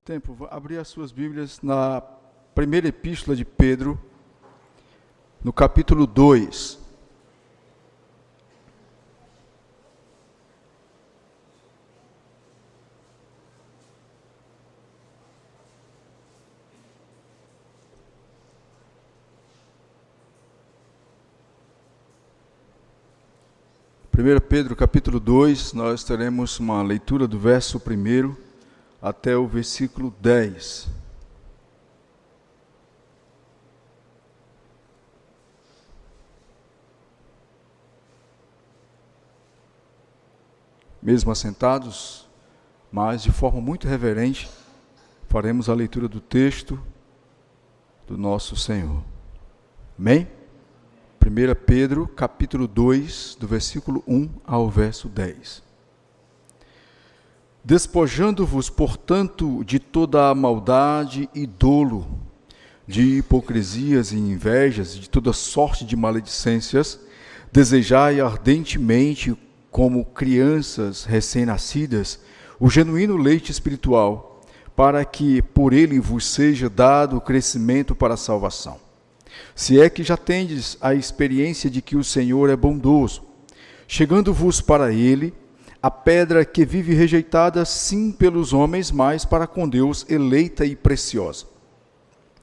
tempo, vou abrir as suas Bíblias na primeira epístola de Pedro, no capítulo 2. Primeiro Pedro, capítulo 2, nós teremos uma leitura do verso 1 até o versículo 10. Mesmo assentados, mas de forma muito reverente, faremos a leitura do texto do nosso Senhor. Amém? 1 Pedro, capítulo 2, do versículo 1 ao verso 10. Despojando-vos, portanto, de toda a maldade e dolo, de hipocrisias e invejas, de toda sorte de maledicências, desejai ardentemente, como crianças recém-nascidas, o genuíno leite espiritual, para que por ele vos seja dado o crescimento para a salvação. Se é que já tendes a experiência de que o Senhor é bondoso, chegando-vos para ele, a pedra que vive rejeitada sim pelos homens, mas para com Deus eleita e preciosa.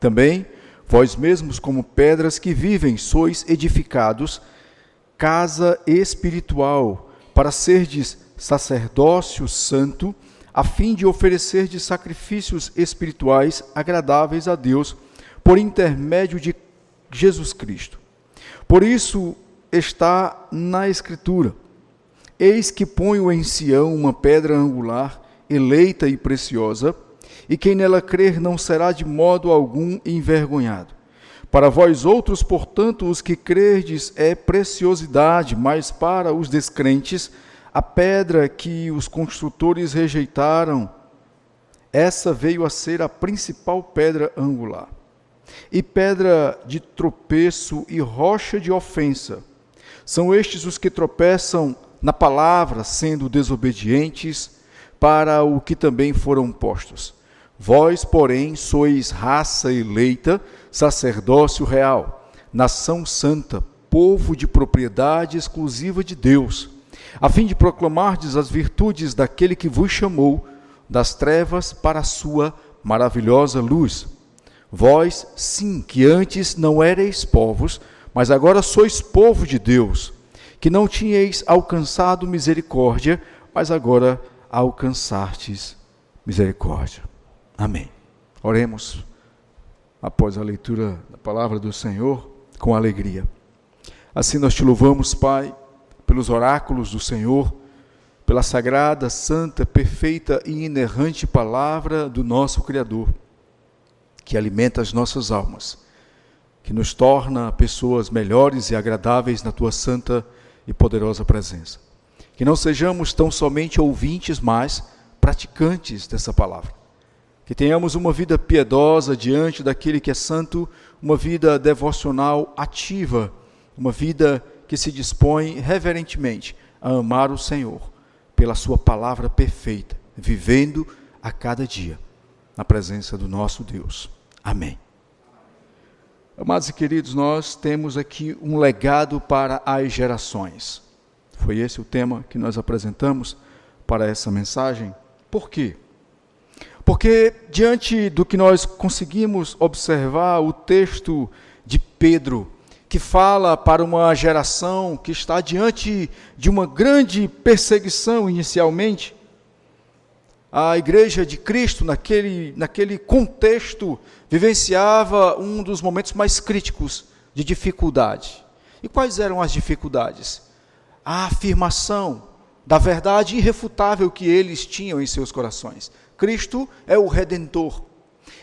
Também, vós mesmos como pedras que vivem, sois edificados, casa espiritual, para serdes sacerdócio santo, a fim de oferecerdes sacrifícios espirituais agradáveis a Deus, por intermédio de Jesus Cristo. Por isso está na Escritura: eis que ponho em Sião uma pedra angular, eleita e preciosa, e quem nela crer não será de modo algum envergonhado. Para vós outros, portanto, os que crerdes é preciosidade, mas para os descrentes, a pedra que os construtores rejeitaram, essa veio a ser a principal pedra angular. E pedra de tropeço e rocha de ofensa. São estes os que tropeçam na palavra, sendo desobedientes para o que também foram postos. Vós, porém, sois raça eleita, sacerdócio real, nação santa, povo de propriedade exclusiva de Deus, a fim de proclamardes as virtudes daquele que vos chamou das trevas para a sua maravilhosa luz. Vós, sim, que antes não erais povos, mas agora sois povo de Deus, que não tinhais alcançado misericórdia, mas agora alcançastes misericórdia. Amém. Oremos, após a leitura da palavra do Senhor, com alegria. Assim nós te louvamos, Pai, pelos oráculos do Senhor, pela sagrada, santa, perfeita e inerrante palavra do nosso Criador, que alimenta as nossas almas, que nos torna pessoas melhores e agradáveis na Tua santa e poderosa presença. Que não sejamos tão somente ouvintes, mas praticantes dessa palavra. Que tenhamos uma vida piedosa diante daquele que é santo, uma vida devocional ativa, uma vida que se dispõe reverentemente a amar o Senhor pela Sua palavra perfeita, vivendo a cada dia na presença do nosso Deus. Amém. Amados e queridos, nós temos aqui um legado para as gerações. Foi esse o tema que nós apresentamos para essa mensagem. Por quê? Porque diante do que nós conseguimos observar, o texto de Pedro, que fala para uma geração que está diante de uma grande perseguição inicialmente, a igreja de Cristo, naquele contexto, vivenciava um dos momentos mais críticos de dificuldade. E quais eram as dificuldades? A afirmação da verdade irrefutável que eles tinham em seus corações. Cristo é o Redentor.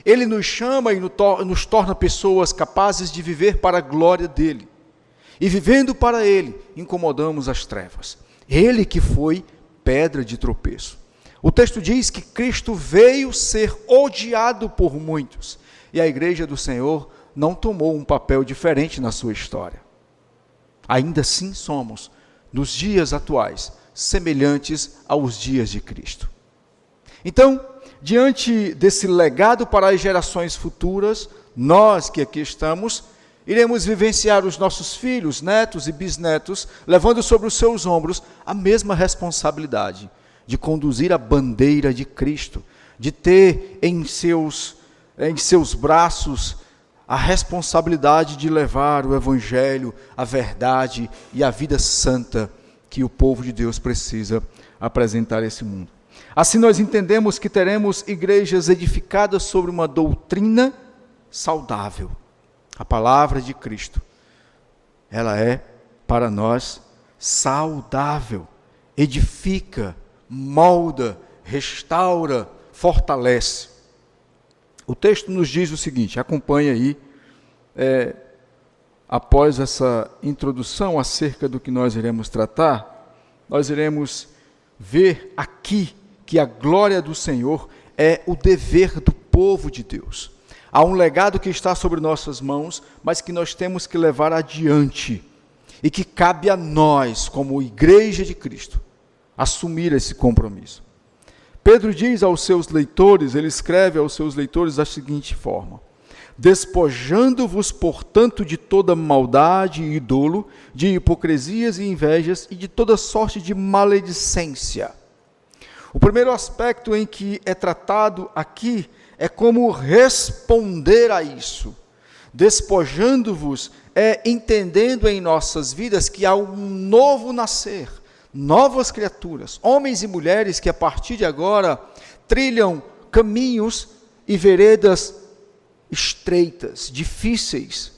Ele nos chama e nos torna pessoas capazes de viver para a glória dEle. E vivendo para Ele, incomodamos as trevas. Ele que foi pedra de tropeço. O texto diz que Cristo veio ser odiado por muitos, e a igreja do Senhor não tomou um papel diferente na sua história. Ainda assim somos, nos dias atuais, semelhantes aos dias de Cristo. Então, diante desse legado para as gerações futuras, nós que aqui estamos, iremos vivenciar os nossos filhos, netos e bisnetos, levando sobre os seus ombros a mesma responsabilidade de conduzir a bandeira de Cristo, de ter em seus braços a responsabilidade de levar o Evangelho, a verdade e a vida santa que o povo de Deus precisa apresentar a esse mundo. Assim nós entendemos que teremos igrejas edificadas sobre uma doutrina saudável. A palavra de Cristo, ela é para nós saudável, edifica, molda, restaura, fortalece. O texto nos diz o seguinte, acompanhe aí, após essa introdução acerca do que nós iremos tratar, nós iremos ver aqui que a glória do Senhor é o dever do povo de Deus. Há um legado que está sobre nossas mãos, mas que nós temos que levar adiante, e que cabe a nós, como igreja de Cristo, assumir esse compromisso. Pedro diz aos seus leitores, ele escreve aos seus leitores da seguinte forma: despojando-vos, portanto, de toda maldade e dolo, de hipocrisias e invejas e de toda sorte de maledicência. O primeiro aspecto em que é tratado aqui é como responder a isso. Despojando-vos é entendendo em nossas vidas que há um novo nascer, novas criaturas, homens e mulheres que a partir de agora trilham caminhos e veredas estreitas, difíceis,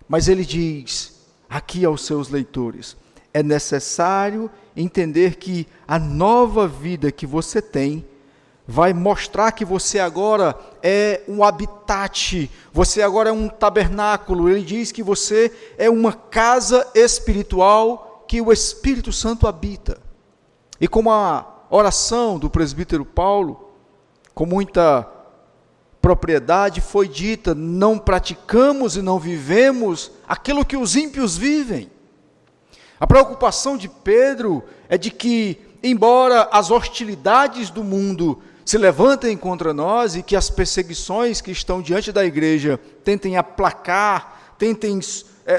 mas ele diz aqui aos seus leitores, é necessário entender que a nova vida que você tem vai mostrar que você agora é um habitat, você agora é um tabernáculo. Ele diz que você é uma casa espiritual que o Espírito Santo habita. E como a oração do presbítero Paulo, com muita propriedade, foi dita, não praticamos e não vivemos aquilo que os ímpios vivem. A preocupação de Pedro é de que, embora as hostilidades do mundo se levantem contra nós e que as perseguições que estão diante da igreja tentem aplacar, tentem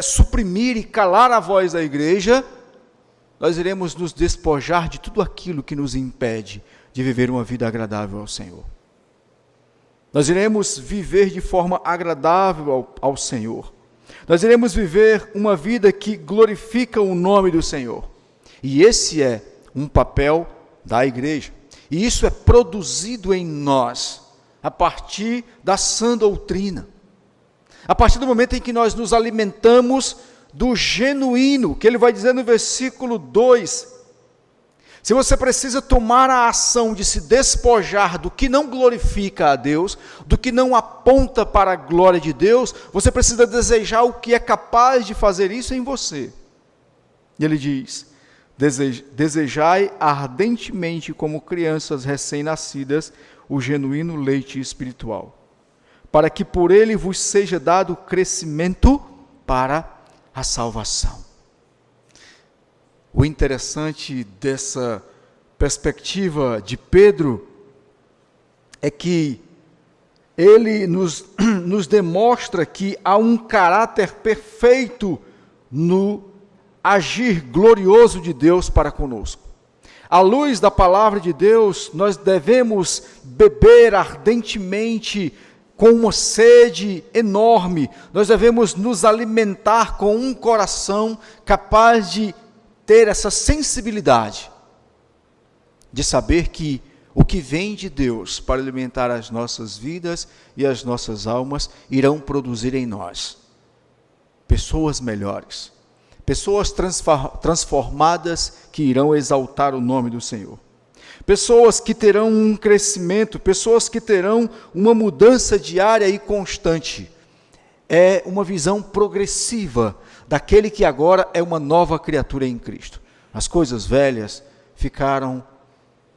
suprimir e calar a voz da igreja, nós iremos nos despojar de tudo aquilo que nos impede de viver uma vida agradável ao Senhor. Nós iremos viver de forma agradável ao Senhor. Nós iremos viver uma vida que glorifica o nome do Senhor. E esse é um papel da igreja. E isso é produzido em nós, a partir da sã doutrina. A partir do momento em que nós nos alimentamos do genuíno, que ele vai dizer no versículo 2, se você precisa tomar a ação de se despojar do que não glorifica a Deus, do que não aponta para a glória de Deus, você precisa desejar o que é capaz de fazer isso em você. E ele diz, desejai ardentemente como crianças recém-nascidas o genuíno leite espiritual, para que por ele vos seja dado crescimento para a salvação. O interessante dessa perspectiva de Pedro é que ele nos demonstra que há um caráter perfeito no agir glorioso de Deus para conosco. À luz da palavra de Deus, nós devemos beber ardentemente com uma sede enorme. Nós devemos nos alimentar com um coração capaz de ter essa sensibilidade, de saber que o que vem de Deus para alimentar as nossas vidas e as nossas almas, irão produzir em nós pessoas melhores, pessoas transformadas que irão exaltar o nome do Senhor, pessoas que terão um crescimento, pessoas que terão uma mudança diária e constante. É uma visão progressiva daquele que agora é uma nova criatura em Cristo. As coisas velhas ficaram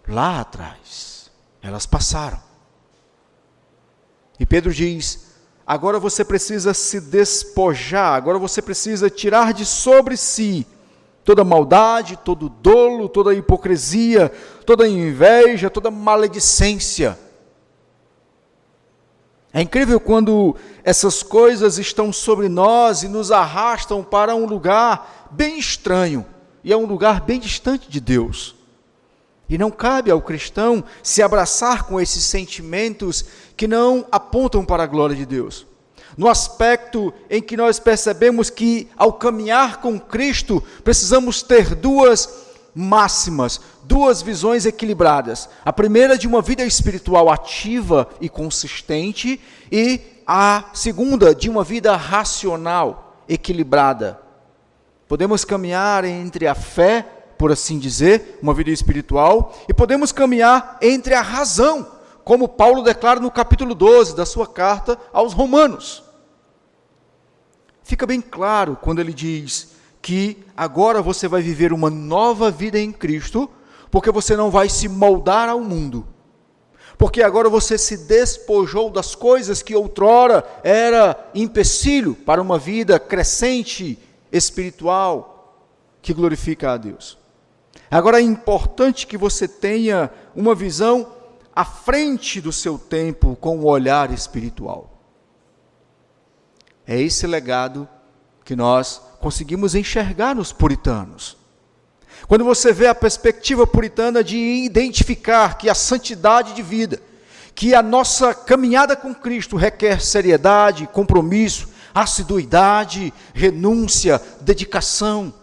lá atrás, elas passaram. E Pedro diz, agora você precisa se despojar, agora você precisa tirar de sobre si toda maldade, todo dolo, toda hipocrisia, toda inveja, toda maledicência. É incrível quando essas coisas estão sobre nós e nos arrastam para um lugar bem estranho, e é um lugar bem distante de Deus. E não cabe ao cristão se abraçar com esses sentimentos que não apontam para a glória de Deus. No aspecto em que nós percebemos que, ao caminhar com Cristo, precisamos ter duas máximas, duas visões equilibradas. A primeira de uma vida espiritual ativa e consistente, e a segunda de uma vida racional, equilibrada. Podemos caminhar entre a fé, por assim dizer, uma vida espiritual, e podemos caminhar entre a razão, como Paulo declara no capítulo 12 da sua carta aos Romanos. Fica bem claro quando ele diz que agora você vai viver uma nova vida em Cristo, porque você não vai se moldar ao mundo, porque agora você se despojou das coisas que outrora era empecilho para uma vida crescente, espiritual, que glorifica a Deus. Agora é importante que você tenha uma visão à frente do seu tempo, com um olhar espiritual. É esse legado que nós conseguimos enxergar nos puritanos. Quando você vê a perspectiva puritana de identificar que a santidade de vida, que a nossa caminhada com Cristo requer seriedade, compromisso, assiduidade, renúncia, dedicação.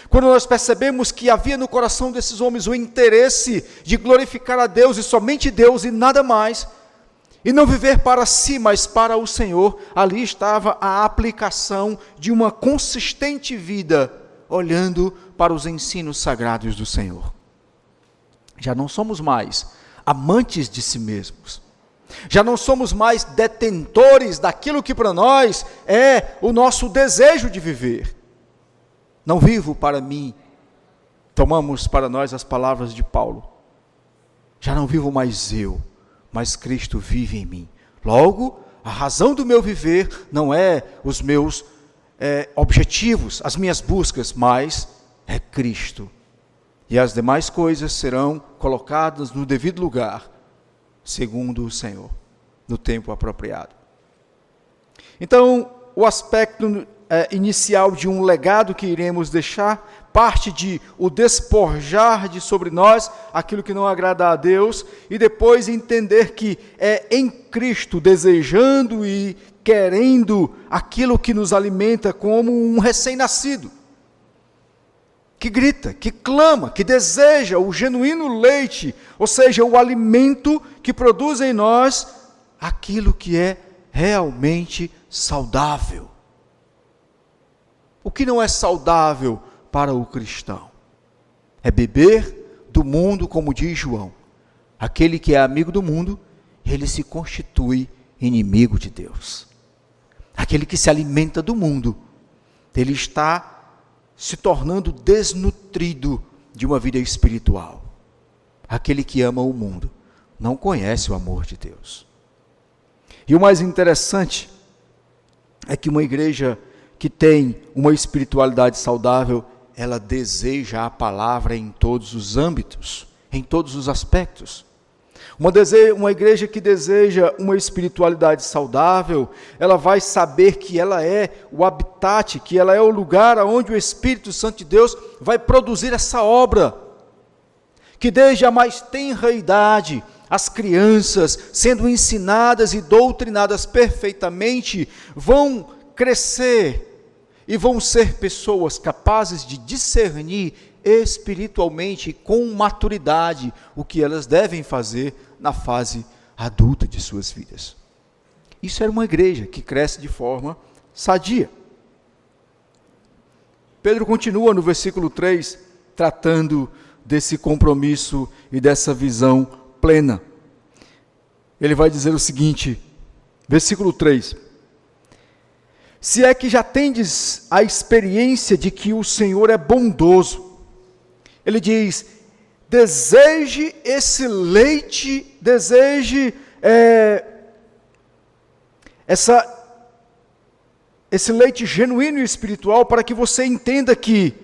Quando nós percebemos que havia no coração desses homens o interesse de glorificar a Deus e somente Deus e nada mais, e não viver para si, mas para o Senhor, ali estava a aplicação de uma consistente vida, olhando para os ensinos sagrados do Senhor. Já não somos mais amantes de si mesmos, já não somos mais detentores daquilo que para nós é o nosso desejo de viver. Não vivo para mim, tomamos para nós as palavras de Paulo, já não vivo mais eu, mas Cristo vive em mim. Logo, a razão do meu viver não é os meus objetivos, as minhas buscas, mas é Cristo. E as demais coisas serão colocadas no devido lugar, segundo o Senhor, no tempo apropriado. Então, o aspecto inicial de um legado que iremos deixar, parte de o despojar de sobre nós aquilo que não agrada a Deus, e depois entender que é em Cristo, desejando e querendo aquilo que nos alimenta como um recém-nascido, que grita, que clama, que deseja o genuíno leite, ou seja, o alimento que produz em nós aquilo que é realmente saudável. O que não é saudável para o cristão é beber do mundo, como diz João. Aquele que é amigo do mundo, ele se constitui inimigo de Deus. Aquele que se alimenta do mundo, ele está se tornando desnutrido de uma vida espiritual. Aquele que ama o mundo não conhece o amor de Deus. E o mais interessante é que uma igreja que tem uma espiritualidade saudável, ela deseja a palavra em todos os âmbitos, em todos os aspectos. Uma igreja que deseja uma espiritualidade saudável, ela vai saber que ela é o habitat, que ela é o lugar onde o Espírito Santo de Deus vai produzir essa obra, que desde a mais tenra idade, as crianças, sendo ensinadas e doutrinadas perfeitamente, vão crescer e vão ser pessoas capazes de discernir espiritualmente, com maturidade, o que elas devem fazer na fase adulta de suas vidas. Isso era uma igreja que cresce de forma sadia. Pedro continua no versículo 3, tratando desse compromisso e dessa visão plena. Ele vai dizer o seguinte, versículo 3: se é que já tendes a experiência de que o Senhor é bondoso, ele diz, deseje esse leite, deseje esse leite genuíno e espiritual, para que você entenda que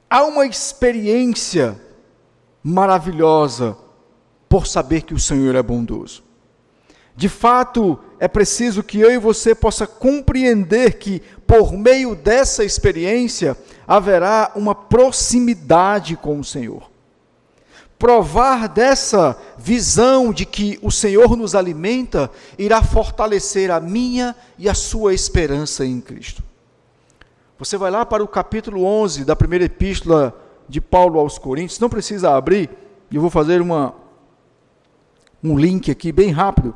há uma experiência maravilhosa por saber que o Senhor é bondoso. De fato, é preciso que eu e você possa compreender que, por meio dessa experiência, haverá uma proximidade com o Senhor. Provar dessa visão de que o Senhor nos alimenta, irá fortalecer a minha e a sua esperança em Cristo. Você vai lá para o capítulo 11 da primeira epístola de Paulo aos Coríntios, não precisa abrir, eu vou fazer um link aqui bem rápido.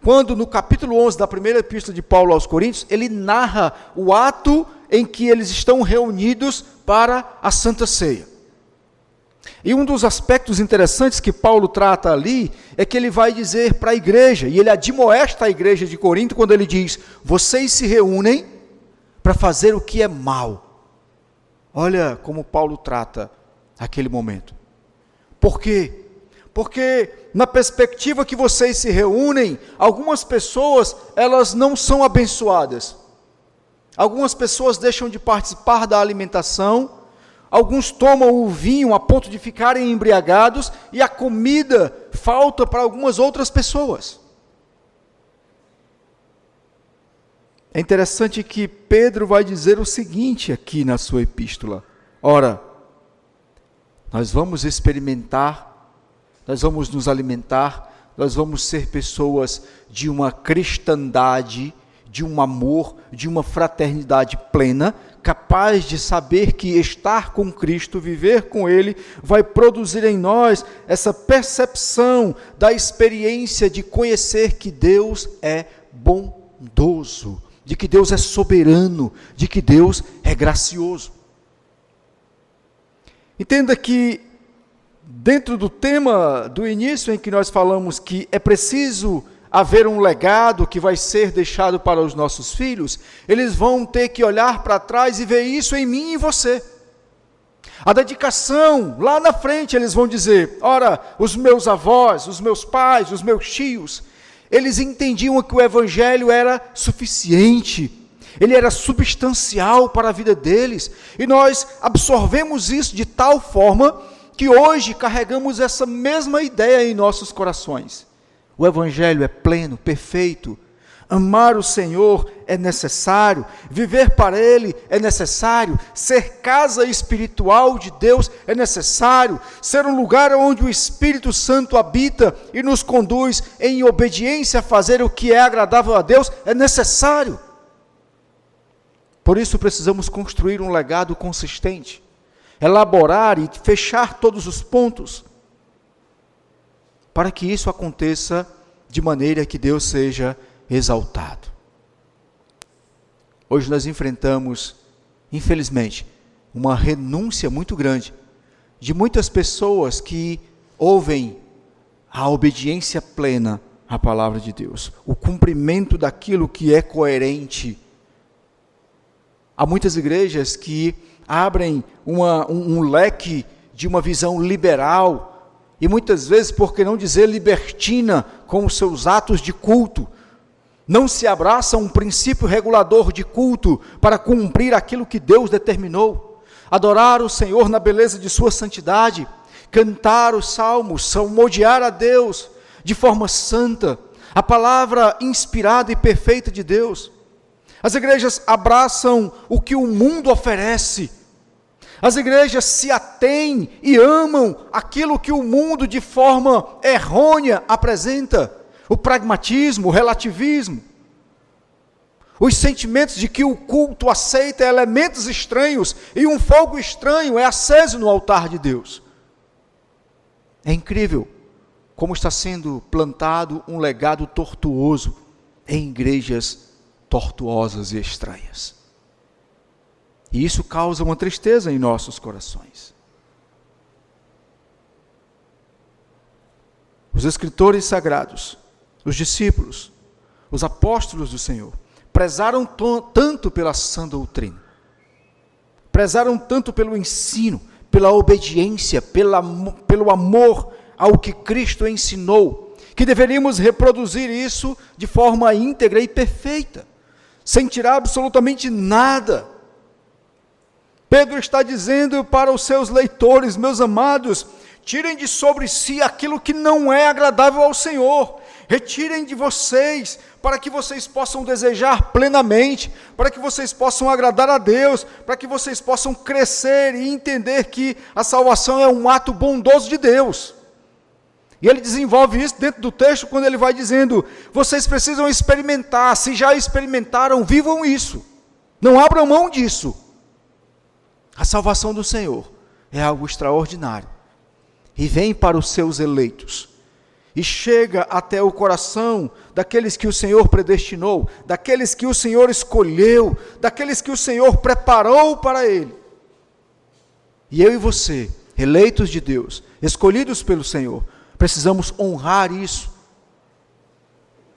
Quando no capítulo 11 da primeira epístola de Paulo aos Coríntios, ele narra o ato em que eles estão reunidos para a Santa Ceia. E um dos aspectos interessantes que Paulo trata ali, é que ele vai dizer para a igreja, e ele admoesta a igreja de Corinto, quando ele diz, vocês se reúnem para fazer o que é mal. Olha como Paulo trata aquele momento. Por quê? Porque na perspectiva que vocês se reúnem, algumas pessoas, elas não são abençoadas. Algumas pessoas deixam de participar da alimentação, alguns tomam o vinho a ponto de ficarem embriagados, e a comida falta para algumas outras pessoas. É interessante que Pedro vai dizer o seguinte aqui na sua epístola. Ora, nós vamos experimentar, nós vamos nos alimentar, nós vamos ser pessoas de uma cristandade, de um amor, de uma fraternidade plena, capaz de saber que estar com Cristo, viver com Ele, vai produzir em nós essa percepção da experiência de conhecer que Deus é bondoso, de que Deus é soberano, de que Deus é gracioso. Entenda que, dentro do tema do início em que nós falamos que é preciso haver um legado que vai ser deixado para os nossos filhos, eles vão ter que olhar para trás e ver isso em mim e em você. A dedicação, lá na frente eles vão dizer, ora, os meus avós, os meus pais, os meus tios, eles entendiam que o Evangelho era suficiente, ele era substancial para a vida deles, e nós absorvemos isso de tal forma que hoje carregamos essa mesma ideia em nossos corações. O Evangelho é pleno, perfeito. Amar o Senhor é necessário, viver para Ele é necessário, ser casa espiritual de Deus é necessário, ser um lugar onde o Espírito Santo habita e nos conduz em obediência a fazer o que é agradável a Deus é necessário. Por isso precisamos construir um legado consistente, elaborar e fechar todos os pontos, para que isso aconteça de maneira que Deus seja exaltado. Hoje nós enfrentamos, infelizmente, uma renúncia muito grande de muitas pessoas que ouvem a obediência plena à palavra de Deus, o cumprimento daquilo que é coerente. Há muitas igrejas que abrem um leque de uma visão liberal, e muitas vezes, por que não dizer libertina, com os seus atos de culto. Não se abraça um princípio regulador de culto para cumprir aquilo que Deus determinou. Adorar o Senhor na beleza de sua santidade, cantar os salmos, salmodiar a Deus de forma santa, a palavra inspirada e perfeita de Deus. As igrejas abraçam o que o mundo oferece. As igrejas se atêm e amam aquilo que o mundo de forma errônea apresenta. O pragmatismo, o relativismo. Os sentimentos de que o culto aceita elementos estranhos e um fogo estranho é aceso no altar de Deus. É incrível como está sendo plantado um legado tortuoso em igrejas tortuosas e estranhas. E isso causa uma tristeza em nossos corações. Os escritores sagrados, os discípulos, os apóstolos do Senhor, prezaram tanto pela sã doutrina, prezaram tanto pelo ensino, pela obediência, pelo amor ao que Cristo ensinou, que deveríamos reproduzir isso de forma íntegra e perfeita, sem tirar absolutamente nada. Pedro está dizendo para os seus leitores, meus amados, tirem de sobre si aquilo que não é agradável ao Senhor, retirem de vocês, para que vocês possam desejar plenamente, para que vocês possam agradar a Deus, para que vocês possam crescer e entender que a salvação é um ato bondoso de Deus. E ele desenvolve isso dentro do texto, quando ele vai dizendo: vocês precisam experimentar, se já experimentaram, vivam isso, não abram mão disso. A salvação do Senhor é algo extraordinário, e vem para os seus eleitos, e chega até o coração daqueles que o Senhor predestinou, daqueles que o Senhor escolheu, daqueles que o Senhor preparou para Ele. E eu e você, eleitos de Deus, escolhidos pelo Senhor, precisamos honrar isso,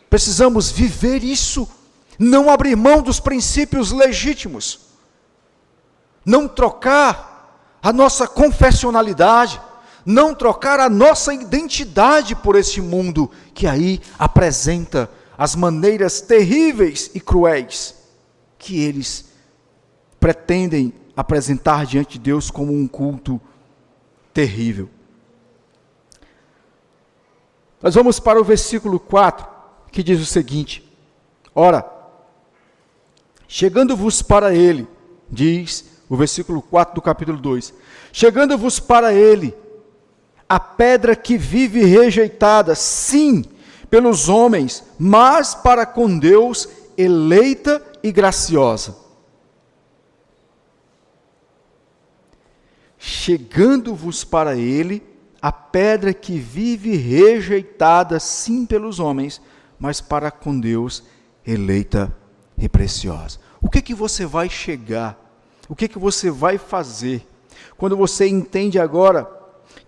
precisamos viver isso, não abrir mão dos princípios legítimos, não trocar a nossa confessionalidade, não trocar a nossa identidade por este mundo, que aí apresenta as maneiras terríveis e cruéis, que eles pretendem apresentar diante de Deus como um culto terrível. Nós vamos para o versículo 4, que diz o seguinte: ora, chegando-vos para ele, diz o versículo 4 do capítulo 2, chegando-vos para ele, a pedra que vive rejeitada, sim, pelos homens, mas para com Deus eleita e graciosa. Chegando-vos para ele, a pedra que vive rejeitada, sim, pelos homens, mas para com Deus eleita e preciosa. O que você vai chegar? O que você vai fazer quando você entende agora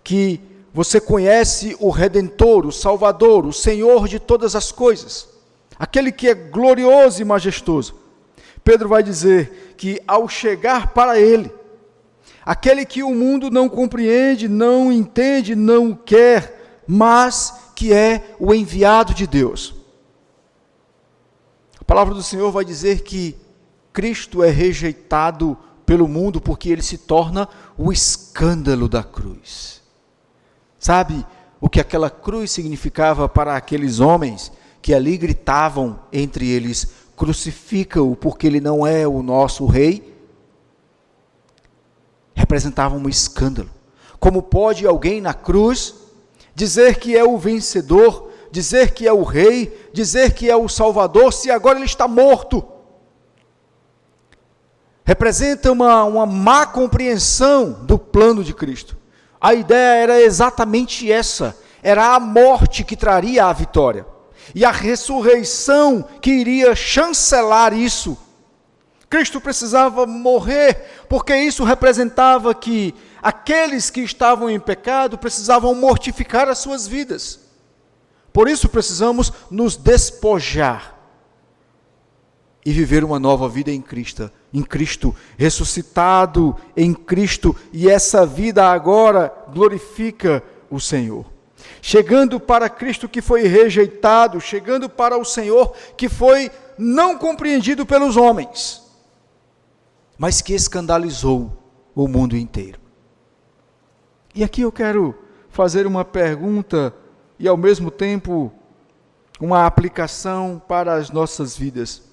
que você conhece o Redentor, o Salvador, o Senhor de todas as coisas, aquele que é glorioso e majestoso? Pedro vai dizer que ao chegar para ele, aquele que o mundo não compreende, não entende, não quer, mas que é o enviado de Deus. A palavra do Senhor vai dizer que Cristo é rejeitado pelo mundo porque ele se torna o escândalo da cruz. Sabe o que aquela cruz significava para aqueles homens que ali gritavam entre eles: crucifica-o porque ele não é o nosso rei? Representava um escândalo. Como pode alguém na cruz dizer que é o vencedor, dizer que é o rei, dizer que é o salvador, se agora ele está morto? Representa uma má compreensão do plano de Cristo. A ideia era exatamente essa, era a morte que traria a vitória, e a ressurreição que iria chancelar isso. Cristo precisava morrer, porque isso representava que aqueles que estavam em pecado precisavam mortificar as suas vidas. Por isso precisamos nos despojar e viver uma nova vida em Cristo, ressuscitado em Cristo, e essa vida agora glorifica o Senhor. Chegando para Cristo que foi rejeitado, chegando para o Senhor que foi não compreendido pelos homens, mas que escandalizou o mundo inteiro. E aqui eu quero fazer uma pergunta e ao mesmo tempo uma aplicação para as nossas vidas.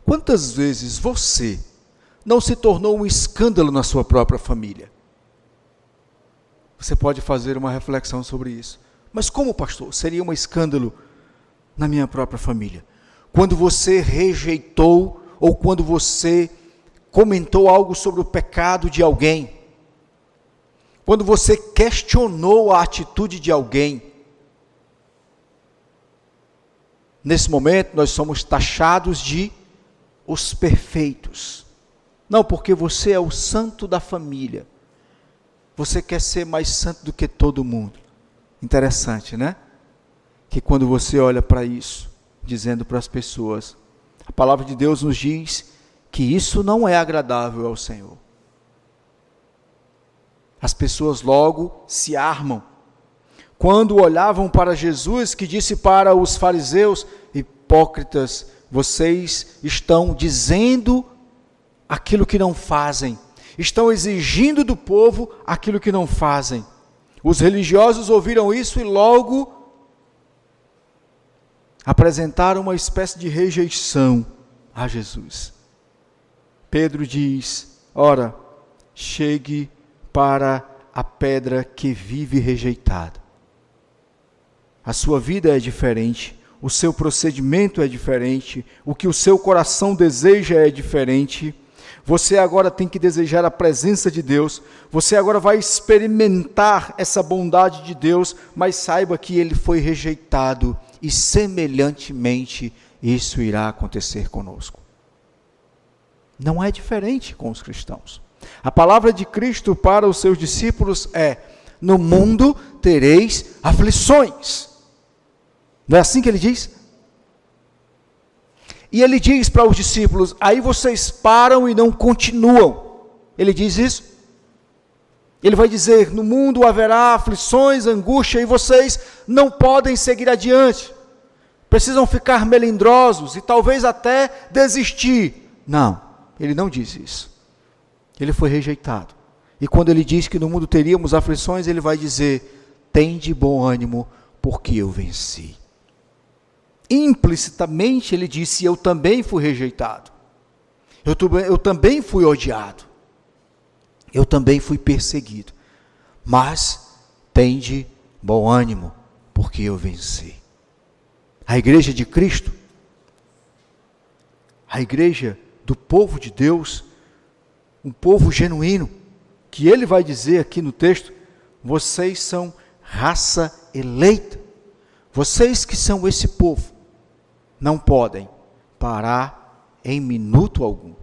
Quantas vezes você não se tornou um escândalo na sua própria família? Você pode fazer uma reflexão sobre isso. Mas como, pastor, seria um escândalo na minha própria família? Quando você rejeitou ou quando você comentou algo sobre o pecado de alguém, quando você questionou a atitude de alguém. Nesse momento nós somos taxados de os perfeitos. Não, porque você é o santo da família. Você quer ser mais santo do que todo mundo. Interessante, né? Que quando você olha para isso, dizendo para as pessoas, a palavra de Deus nos diz que isso não é agradável ao Senhor. As pessoas logo se armam. Quando olhavam para Jesus, que disse para os fariseus: hipócritas, vocês estão dizendo aquilo que não fazem, estão exigindo do povo aquilo que não fazem. Os religiosos ouviram isso e logo apresentaram uma espécie de rejeição a Jesus. Pedro diz: ora, chegue para a pedra que vive rejeitada. A sua vida é diferente, o seu procedimento é diferente, o que o seu coração deseja é diferente. Você agora tem que desejar a presença de Deus, você agora vai experimentar essa bondade de Deus, mas saiba que ele foi rejeitado e semelhantemente isso irá acontecer conosco. Não é diferente com os cristãos. A palavra de Cristo para os seus discípulos é: no mundo tereis aflições. Não é assim que ele diz? E ele diz para os discípulos: aí vocês param e não continuam. Ele diz isso? Ele vai dizer: no mundo haverá aflições, angústia, e vocês não podem seguir adiante. Precisam ficar melindrosos e talvez até desistir. Não, ele não diz isso. Ele foi rejeitado. E quando ele diz que no mundo teríamos aflições, ele vai dizer: tende bom ânimo, porque eu venci. Implicitamente ele disse: eu também fui rejeitado, eu também fui odiado, eu também fui perseguido, mas tende bom ânimo, porque eu venci. A igreja de Cristo, a igreja do povo de Deus, um povo genuíno, que ele vai dizer aqui no texto: vocês são raça eleita, vocês que são esse povo, não podem parar em minuto algum.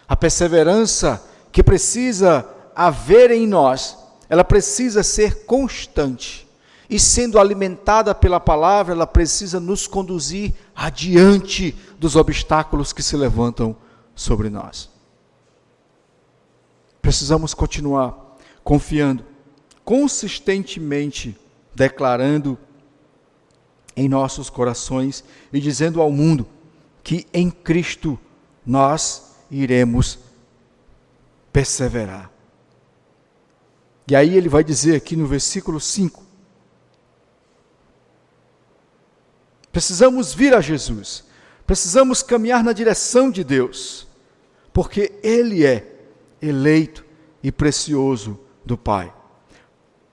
A perseverança que precisa haver em nós, ela precisa ser constante, e sendo alimentada pela palavra, ela precisa nos conduzir adiante dos obstáculos que se levantam sobre nós. Precisamos continuar confiando, consistentemente declarando em nossos corações e dizendo ao mundo que em Cristo nós iremos perseverar. E aí ele vai dizer aqui no versículo 5, precisamos vir a Jesus, precisamos caminhar na direção de Deus, porque Ele é eleito e precioso do Pai.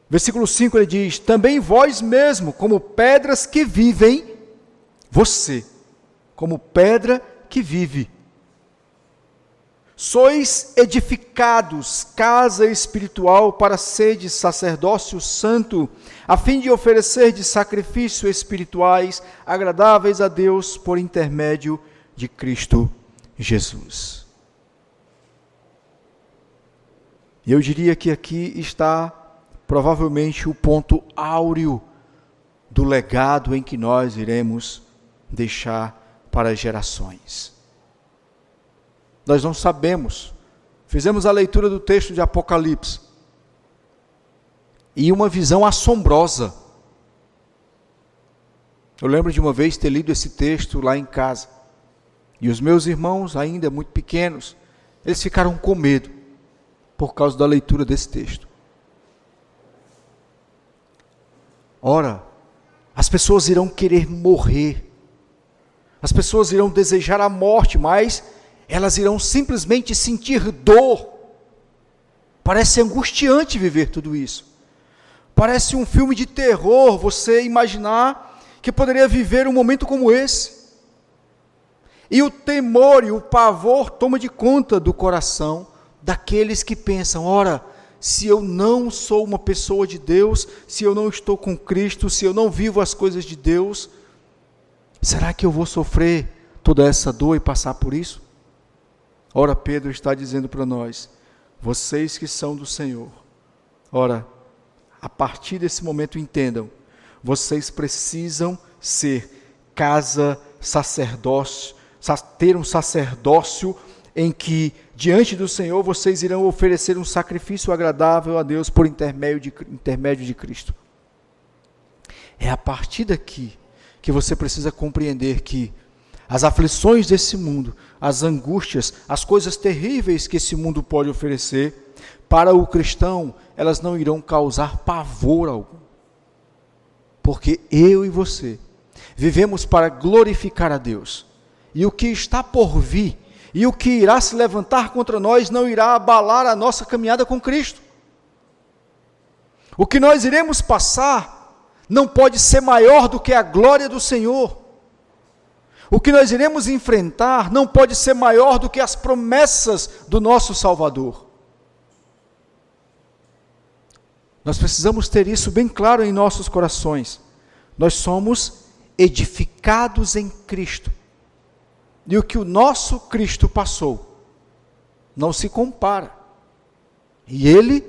Versículo 5 ele diz: também vós mesmo, como pedras que vivem, você, como pedra que vive, sois edificados, casa espiritual, para seres sacerdócio santo, a fim de oferecerdes sacrifícios espirituais, agradáveis a Deus, por intermédio de Cristo Jesus. E eu diria que aqui está provavelmente o ponto áureo do legado em que nós iremos deixar para as gerações. Nós não sabemos. Fizemos a leitura do texto de Apocalipse. E uma visão assombrosa. Eu lembro de uma vez ter lido esse texto lá em casa. E os meus irmãos, ainda muito pequenos, eles ficaram com medo por causa da leitura desse texto. Ora, as pessoas irão querer morrer, as pessoas irão desejar a morte, mas elas irão simplesmente sentir dor. Parece angustiante viver tudo isso. Parece um filme de terror você imaginar que poderia viver um momento como esse. E o temor e o pavor toma de conta do coração daqueles que pensam: ora, se eu não sou uma pessoa de Deus, se eu não estou com Cristo, se eu não vivo as coisas de Deus, será que eu vou sofrer toda essa dor e passar por isso? Ora, Pedro está dizendo para nós: vocês que são do Senhor, ora, a partir desse momento entendam, vocês precisam ser casa, sacerdócio, ter um sacerdócio em que, diante do Senhor, vocês irão oferecer um sacrifício agradável a Deus por intermédio de Cristo. É a partir daqui que você precisa compreender que as aflições desse mundo, as angústias, as coisas terríveis que esse mundo pode oferecer, para o cristão, elas não irão causar pavor algum. Porque eu e você vivemos para glorificar a Deus. E o que está por vir, e o que irá se levantar contra nós, não irá abalar a nossa caminhada com Cristo. O que nós iremos passar, não pode ser maior do que a glória do Senhor. O que nós iremos enfrentar, não pode ser maior do que as promessas do nosso Salvador. Nós precisamos ter isso bem claro em nossos corações. Nós somos edificados em Cristo. E o que o nosso Cristo passou, não se compara. E Ele,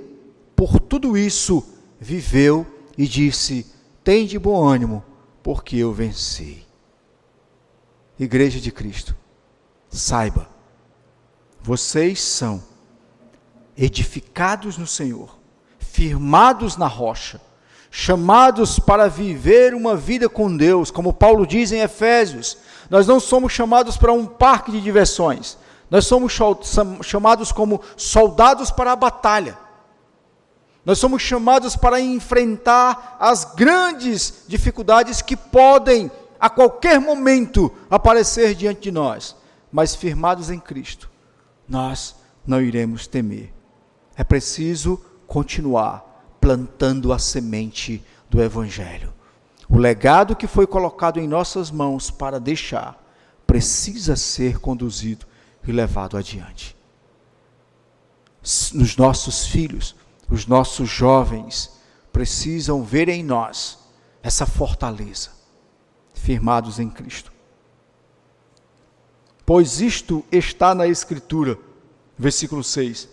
por tudo isso, viveu e disse: tende bom ânimo, porque eu venci. Igreja de Cristo, saiba, vocês são edificados no Senhor, firmados na rocha, chamados para viver uma vida com Deus, como Paulo diz em Efésios. Nós não somos chamados para um parque de diversões, nós somos chamados como soldados para a batalha. Nós somos chamados para enfrentar as grandes dificuldades que podem, a qualquer momento, aparecer diante de nós. Mas firmados em Cristo, nós não iremos temer. É preciso continuar plantando a semente do Evangelho. O legado que foi colocado em nossas mãos para deixar, precisa ser conduzido e levado adiante. Os nossos filhos, os nossos jovens, precisam ver em nós essa fortaleza, firmados em Cristo. Pois isto está na Escritura, versículo 6.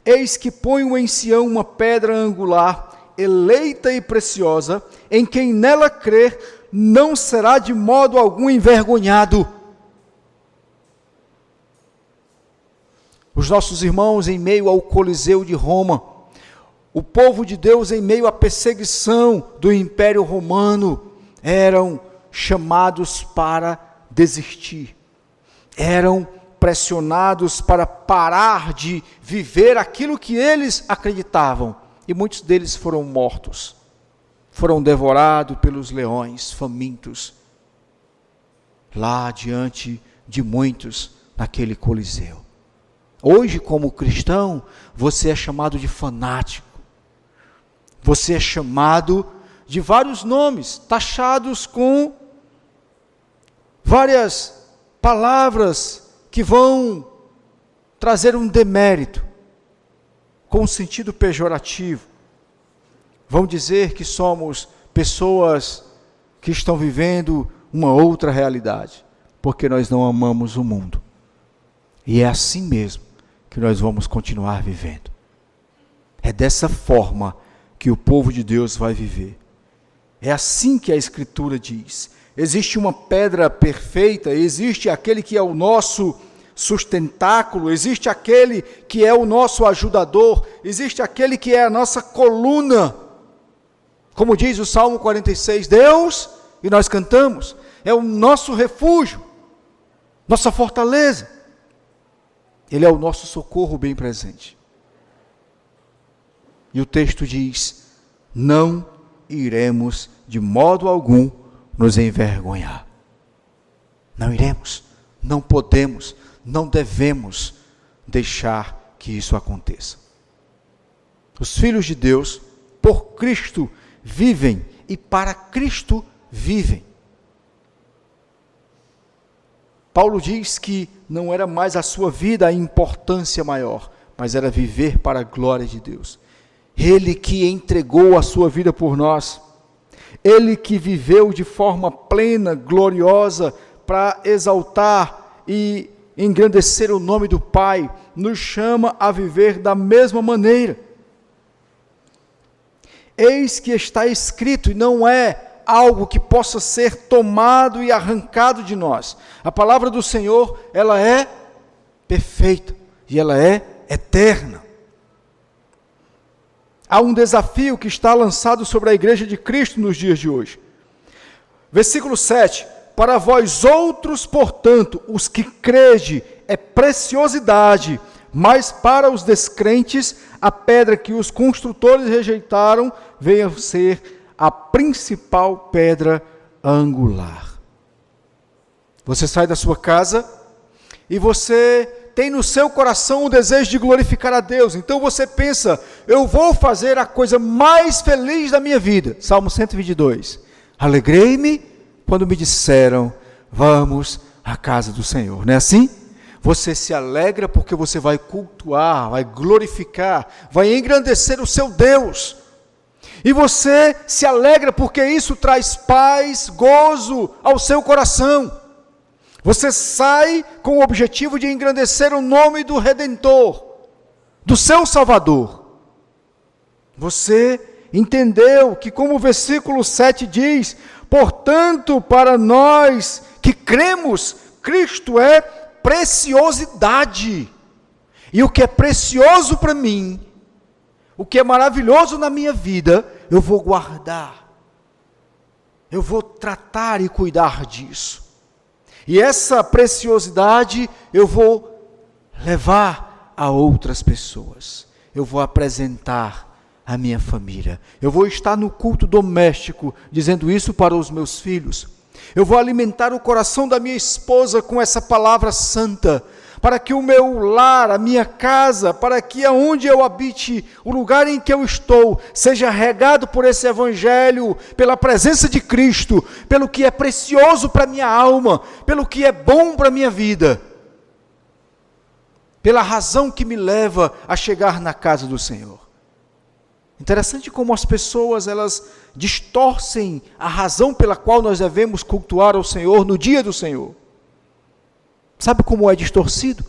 Eis que ponho em Sião uma pedra angular, eleita e preciosa, em quem nela crer, não será de modo algum envergonhado. Os nossos irmãos em meio ao Coliseu de Roma, o povo de Deus em meio à perseguição do Império Romano, eram chamados para desistir, eram pressionados para parar de viver aquilo que eles acreditavam, e muitos deles foram mortos, foram devorados pelos leões famintos, lá diante de muitos naquele Coliseu. Hoje, como cristão, você é chamado de fanático, você é chamado de vários nomes, taxados com várias palavras que vão trazer um demérito, com um sentido pejorativo. Vão dizer que somos pessoas que estão vivendo uma outra realidade, porque nós não amamos o mundo. E é assim mesmo que nós vamos continuar vivendo. É dessa forma que o povo de Deus vai viver. É assim que a Escritura diz. Existe uma pedra perfeita, existe aquele que é o nosso sustentáculo, existe aquele que é o nosso ajudador, existe aquele que é a nossa coluna. Como diz o Salmo 46, Deus, e nós cantamos, é o nosso refúgio, nossa fortaleza. Ele é o nosso socorro bem presente. E o texto diz: não iremos de modo algum nos envergonhar. Não iremos, não podemos, não devemos deixar que isso aconteça. Os filhos de Deus, por Cristo, vivem e para Cristo vivem. Paulo diz que não era mais a sua vida a importância maior, mas era viver para a glória de Deus. Ele que entregou a sua vida por nós, Ele que viveu de forma plena, gloriosa, para exaltar e engrandecer o nome do Pai, nos chama a viver da mesma maneira. Eis que está escrito, e não é algo que possa ser tomado e arrancado de nós. A palavra do Senhor, ela é perfeita e ela é eterna. Há um desafio que está lançado sobre a igreja de Cristo nos dias de hoje. Versículo 7. Para vós outros, portanto, os que crede, é preciosidade, mas para os descrentes, a pedra que os construtores rejeitaram, veio a ser a principal pedra angular. Você sai da sua casa e você tem no seu coração o desejo de glorificar a Deus. Então você pensa, eu vou fazer a coisa mais feliz da minha vida. Salmo 122. Alegrei-me quando me disseram, vamos à casa do Senhor. Não é assim? Você se alegra porque você vai cultuar, vai glorificar, vai engrandecer o seu Deus. E você se alegra porque isso traz paz, gozo ao seu coração. Você sai com o objetivo de engrandecer o nome do Redentor, do seu Salvador. Você entendeu que, como o versículo 7 diz, portanto, para nós que cremos, Cristo é preciosidade. E o que é precioso para mim, o que é maravilhoso na minha vida, eu vou guardar. Eu vou tratar e cuidar disso. E essa preciosidade eu vou levar a outras pessoas. Eu vou apresentar à minha família. Eu vou estar no culto doméstico, dizendo isso para os meus filhos. Eu vou alimentar o coração da minha esposa com essa palavra santa, para que o meu lar, a minha casa, para que aonde eu habite, o lugar em que eu estou, seja regado por esse evangelho, pela presença de Cristo, pelo que é precioso para a minha alma, pelo que é bom para a minha vida, pela razão que me leva a chegar na casa do Senhor. Interessante como as pessoas, elas distorcem a razão pela qual nós devemos cultuar ao Senhor no dia do Senhor. Sabe como é distorcido?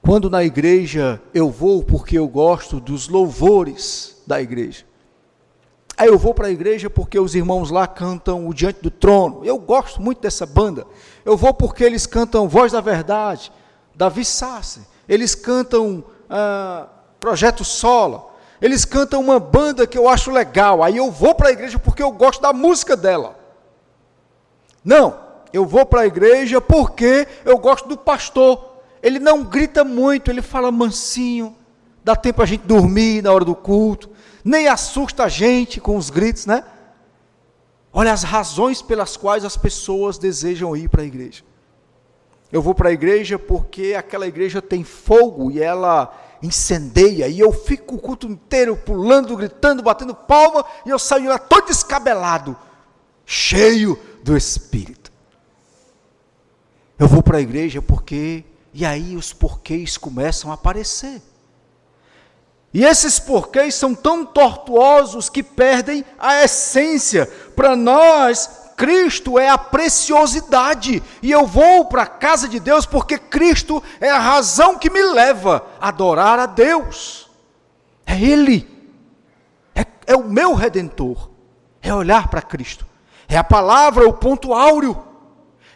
Quando na igreja eu vou porque eu gosto dos louvores da igreja. Aí eu vou para a igreja porque os irmãos lá cantam o Diante do Trono. Eu gosto muito dessa banda. Eu vou porque eles cantam Voz da Verdade, Davi Sassi. Eles cantam Projeto Sola. Eles cantam uma banda que eu acho legal. Aí eu vou para a igreja porque eu gosto da música dela. Não. Eu vou para a igreja porque eu gosto do pastor. Ele não grita muito, ele fala mansinho, dá tempo a gente dormir na hora do culto, nem assusta a gente com os gritos, né? Olha as razões pelas quais as pessoas desejam ir para a igreja. Eu vou para a igreja porque aquela igreja tem fogo e ela incendeia, e eu fico o culto inteiro pulando, gritando, batendo palma, e eu saio lá todo descabelado, cheio do Espírito. Eu vou para a igreja porque, e aí os porquês começam a aparecer. E esses porquês são tão tortuosos que perdem a essência. Para nós, Cristo é a preciosidade. E eu vou para a casa de Deus porque Cristo é a razão que me leva a adorar a Deus. É Ele. É o meu Redentor. É olhar para Cristo. É a palavra, o ponto áureo.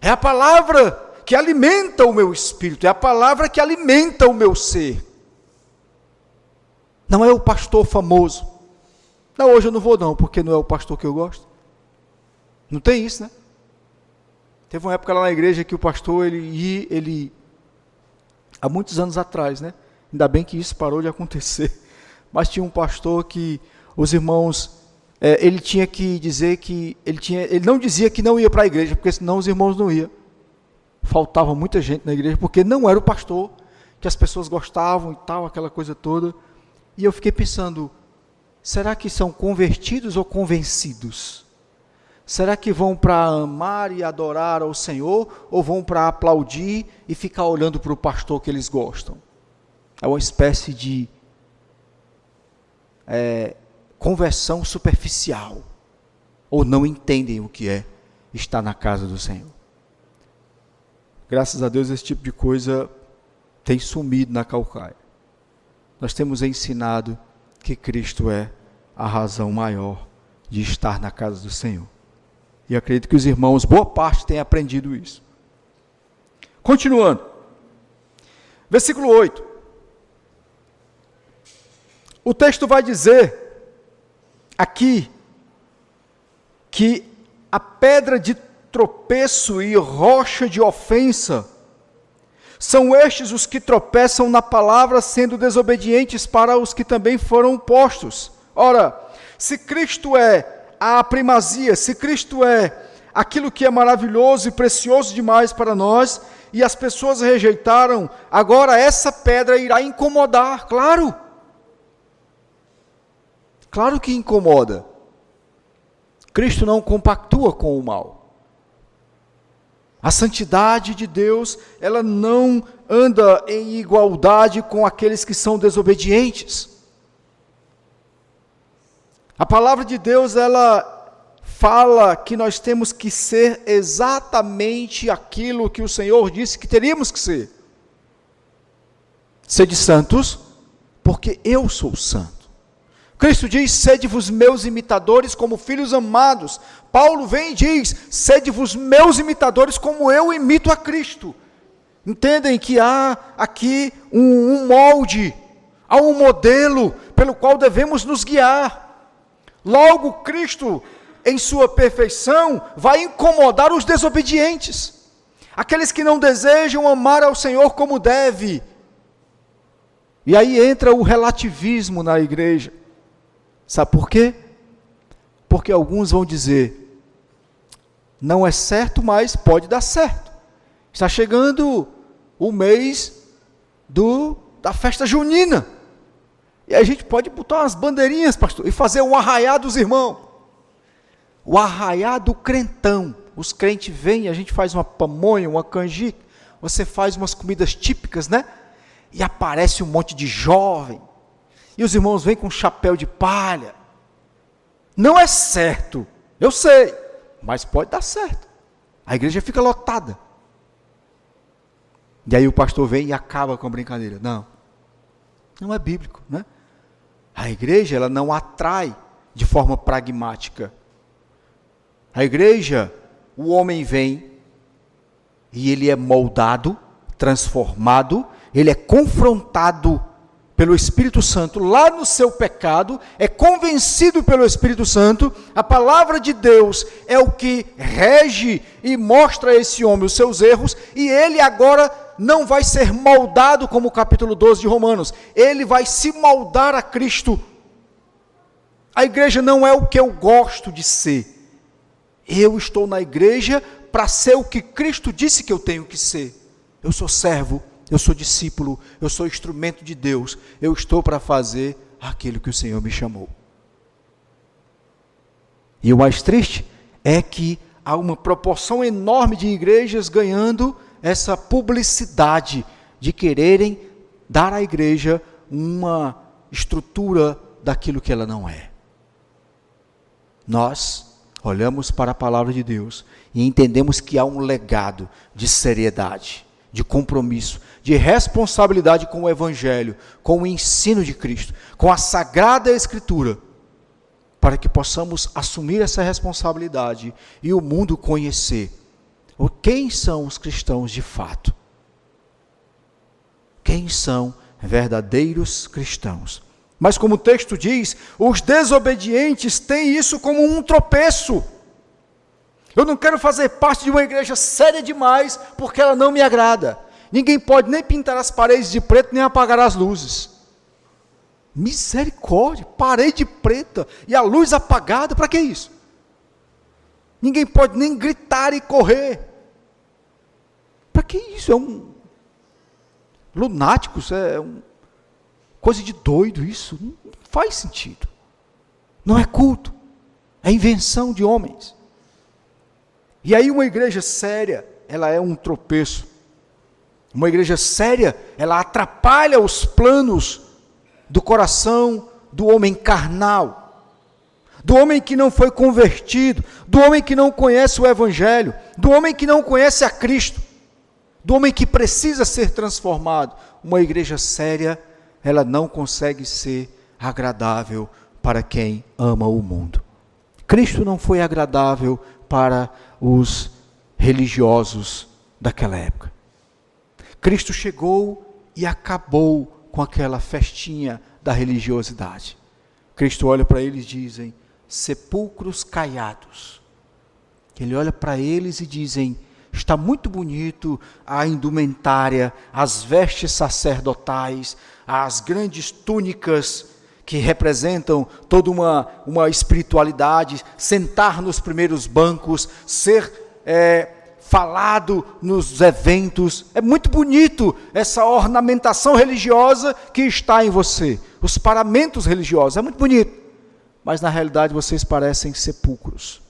É a palavra que alimenta o meu espírito, é a palavra que alimenta o meu ser. Não é o pastor famoso. Não, hoje eu não vou não, porque não é o pastor que eu gosto. Não tem isso, né? Teve uma época lá na igreja que o pastor, ele há muitos anos atrás, né? Ainda bem que isso parou de acontecer. Mas tinha um pastor que os irmãos, ele tinha que dizer que, ele não dizia que não ia para a igreja, porque senão os irmãos não iam. Faltava muita gente na igreja, porque não era o pastor, que as pessoas gostavam e tal, aquela coisa toda. E eu fiquei pensando, será que são convertidos ou convencidos? Será que vão para amar e adorar ao Senhor, ou vão para aplaudir e ficar olhando para o pastor que eles gostam? É uma espécie de conversão superficial, ou não entendem o que é estar na casa do Senhor. Graças a Deus esse tipo de coisa tem sumido na Caucaia. Nós temos ensinado que Cristo é a razão maior de estar na casa do Senhor. E acredito que os irmãos, boa parte, têm aprendido isso. Continuando. Versículo 8. O texto vai dizer aqui que a pedra de tropeço e rocha de ofensa são estes os que tropeçam na palavra, sendo desobedientes para os que também foram postos. Ora, se Cristo é a primazia, se Cristo é aquilo que é maravilhoso e precioso demais para nós, e as pessoas rejeitaram, agora essa pedra irá incomodar, claro. Claro que incomoda. Cristo não compactua com o mal. A santidade de Deus, ela não anda em igualdade com aqueles que são desobedientes. A palavra de Deus, ela fala que nós temos que ser exatamente aquilo que o Senhor disse que teríamos que ser. Sede santos, porque eu sou santo. Cristo diz, sede-vos meus imitadores como filhos amados. Paulo vem e diz, sede-vos meus imitadores como eu imito a Cristo. Entendem que há aqui um molde, há um modelo pelo qual devemos nos guiar. Logo, Cristo, em sua perfeição, vai incomodar os desobedientes, aqueles que não desejam amar ao Senhor como deve. E aí entra o relativismo na igreja. Sabe por quê? Porque alguns vão dizer, não é certo, mas pode dar certo. Está chegando o mês da festa junina, e a gente pode botar umas bandeirinhas, pastor, e fazer um arraiá dos irmãos. O arraiá do crentão. Os crentes vêm, a gente faz uma pamonha, uma canjica, você faz umas comidas típicas, né? E aparece um monte de jovem, e os irmãos vêm com chapéu de palha. Não é certo, eu sei, mas pode dar certo. A igreja fica lotada. E aí o pastor vem e acaba com a brincadeira. Não é bíblico, né? A igreja, ela não atrai de forma pragmática. A igreja, o homem vem e ele é moldado, transformado, ele é confrontado pelo Espírito Santo lá no seu pecado, é convencido pelo Espírito Santo, a palavra de Deus é o que rege e mostra a esse homem os seus erros, e ele agora não vai ser moldado como o capítulo 12 de Romanos, ele vai se moldar a Cristo. A igreja não é o que eu gosto de ser, eu estou na igreja para ser o que Cristo disse que eu tenho que ser. Eu sou servo, eu sou discípulo, eu sou instrumento de Deus, eu estou para fazer aquilo que o Senhor me chamou. E o mais triste é que há uma proporção enorme de igrejas ganhando essa publicidade de quererem dar à igreja uma estrutura daquilo que ela não é. Nós olhamos para a palavra de Deus e entendemos que há um legado de seriedade, de compromisso, de responsabilidade com o Evangelho, com o ensino de Cristo, com a Sagrada Escritura, para que possamos assumir essa responsabilidade e o mundo conhecer quem são os cristãos de fato. Quem são verdadeiros cristãos. Mas como o texto diz, os desobedientes têm isso como um tropeço. Eu não quero fazer parte de uma igreja séria demais, porque ela não me agrada. Ninguém pode nem pintar as paredes de preto, nem apagar as luzes. Misericórdia, parede preta e a luz apagada, para que isso? Ninguém pode nem gritar e correr. Para que isso? É um lunático, isso é coisa de doido isso, não faz sentido. Não é culto, é invenção de homens. E aí uma igreja séria, ela é um tropeço. Uma igreja séria, ela atrapalha os planos do coração do homem carnal, do homem que não foi convertido, do homem que não conhece o Evangelho, do homem que não conhece a Cristo, do homem que precisa ser transformado. Uma igreja séria, ela não consegue ser agradável para quem ama o mundo. Cristo não foi agradável para os religiosos daquela época. Cristo chegou e acabou com aquela festinha da religiosidade. Cristo olha para eles e dizem, sepulcros caiados. Ele olha para eles e dizem, está muito bonito a indumentária, as vestes sacerdotais, as grandes túnicas que representam toda uma espiritualidade, sentar nos primeiros bancos, ser falado nos eventos. É muito bonito essa ornamentação religiosa que está em você, os paramentos religiosos, é muito bonito, mas na realidade vocês parecem sepulcros,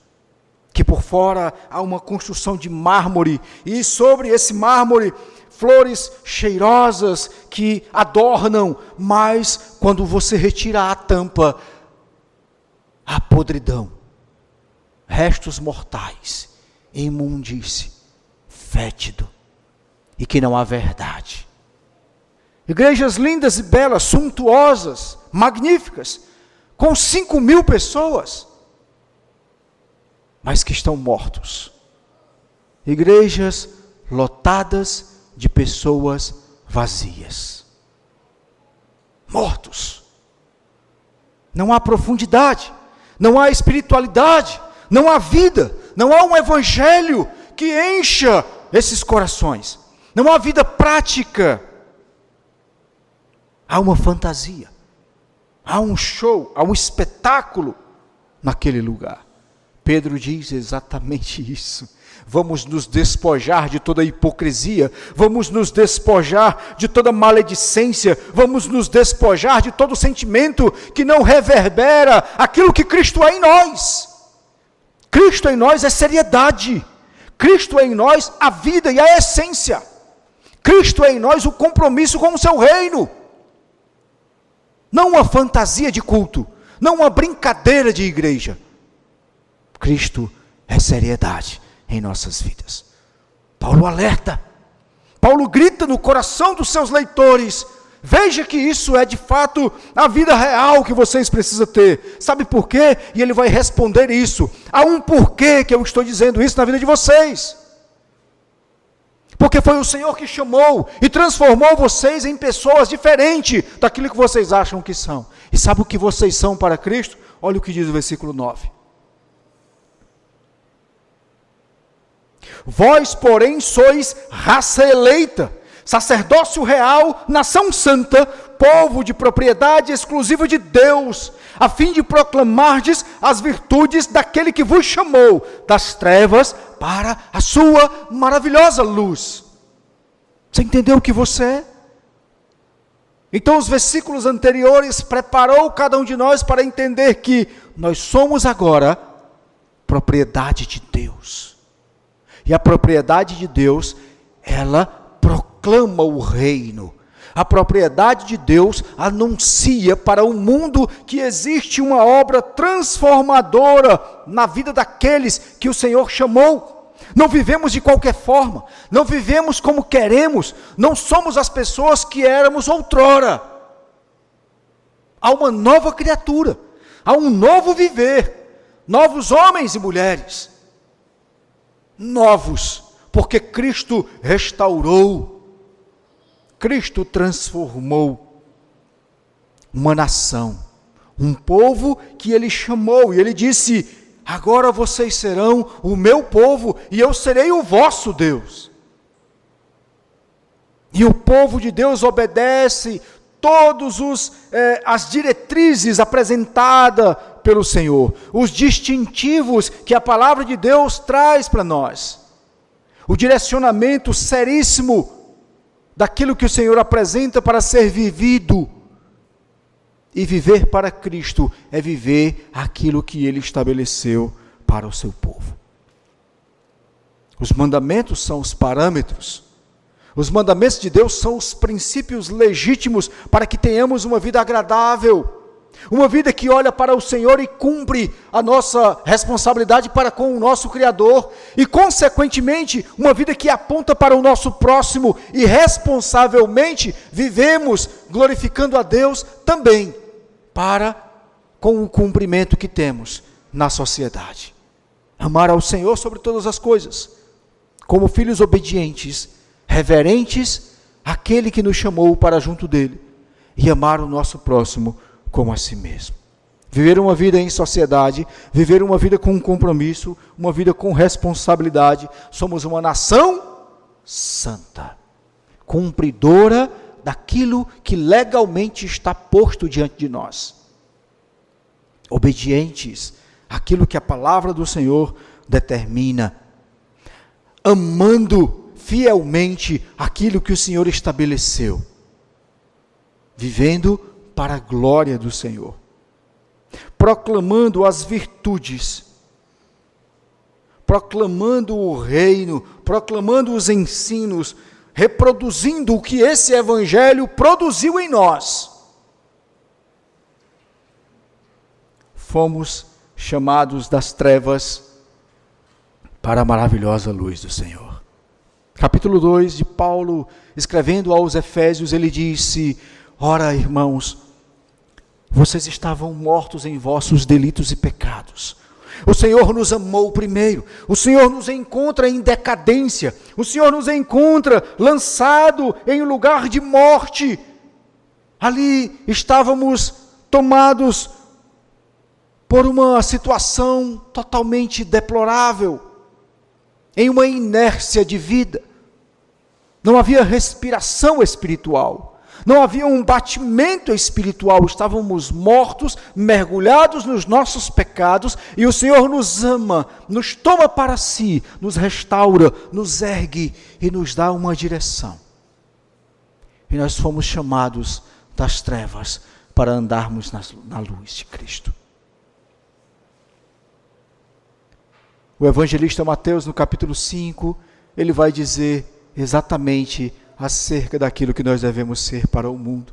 que por fora há uma construção de mármore, e sobre esse mármore flores cheirosas que adornam, mas quando você retira a tampa, a podridão, restos mortais, imundície, fétido, e que não há verdade. Igrejas lindas e belas, suntuosas, magníficas, com 5.000 pessoas, mas que estão mortos. Igrejas lotadas de pessoas vazias, mortos. Não há profundidade, não há espiritualidade, não há vida, não há um evangelho que encha esses corações, não há vida prática, há uma fantasia, há um show, há um espetáculo naquele lugar. Pedro diz exatamente isso. Vamos nos despojar de toda hipocrisia, vamos nos despojar de toda maledicência, vamos nos despojar de todo sentimento que não reverbera aquilo que Cristo é em nós. Cristo em nós é seriedade, Cristo é em nós a vida e a essência, Cristo é em nós o compromisso com o seu reino, não uma fantasia de culto, não uma brincadeira de igreja. Cristo é seriedade em nossas vidas. Paulo alerta, Paulo grita no coração dos seus leitores: veja que isso é de fato a vida real que vocês precisam ter. Sabe por quê? E ele vai responder isso. Há um porquê que eu estou dizendo isso na vida de vocês. Porque foi o Senhor que chamou e transformou vocês em pessoas diferentes daquilo que vocês acham que são. E sabe o que vocês são para Cristo? Olha o que diz o versículo 9. Vós, porém, sois raça eleita, sacerdócio real, nação santa, povo de propriedade exclusiva de Deus, a fim de proclamardes as virtudes daquele que vos chamou das trevas para a sua maravilhosa luz. Você entendeu o que você é? Então os versículos anteriores preparou cada um de nós para entender que nós somos agora propriedade de Deus. E a propriedade de Deus, ela proclama o reino. A propriedade de Deus anuncia para o mundo que existe uma obra transformadora na vida daqueles que o Senhor chamou. Não vivemos de qualquer forma, não vivemos como queremos, não somos as pessoas que éramos outrora. Há uma nova criatura, há um novo viver, novos homens e mulheres. Novos, porque Cristo restaurou, Cristo transformou uma nação, um povo que Ele chamou, e Ele disse: agora vocês serão o meu povo, e eu serei o vosso Deus. E o povo de Deus obedece todos as diretrizes apresentadas pelo Senhor, os distintivos que a palavra de Deus traz para nós, o direcionamento seríssimo daquilo que o Senhor apresenta para ser vivido. E viver para Cristo é viver aquilo que Ele estabeleceu para o seu povo. Os mandamentos são os parâmetros. Os mandamentos de Deus são os princípios legítimos para que tenhamos uma vida agradável, uma vida que olha para o Senhor e cumpre a nossa responsabilidade para com o nosso Criador, e consequentemente, uma vida que aponta para o nosso próximo e responsavelmente vivemos glorificando a Deus também, para com o cumprimento que temos na sociedade. Amar ao Senhor sobre todas as coisas, como filhos obedientes, reverentes àquele que nos chamou para junto dele, e amar o nosso próximo como a si mesmo. Viver uma vida em sociedade, viver uma vida com compromisso, uma vida com responsabilidade. Somos uma nação santa, cumpridora daquilo que legalmente está posto diante de nós. obedientes àquilo que a palavra do Senhor determina, amando fielmente aquilo que o Senhor estabeleceu, vivendo para a glória do Senhor, proclamando as virtudes, proclamando o reino, proclamando os ensinos, reproduzindo o que esse evangelho produziu em nós. Fomos chamados das trevas para a maravilhosa luz do Senhor. Capítulo 2 de Paulo, escrevendo aos Efésios, ele disse: ora, irmãos, vocês estavam mortos em vossos delitos e pecados. O Senhor nos amou primeiro, o Senhor nos encontra em decadência, o Senhor nos encontra lançado em um lugar de morte. Ali estávamos tomados por uma situação totalmente deplorável, em uma inércia de vida. Não havia respiração espiritual. Não havia um batimento espiritual, estávamos mortos, mergulhados nos nossos pecados, e o Senhor nos ama, nos toma para si, nos restaura, nos ergue e nos dá uma direção. E nós fomos chamados das trevas para andarmos na luz de Cristo. O evangelista Mateus, no capítulo 5, ele vai dizer exatamente acerca daquilo que nós devemos ser para o mundo.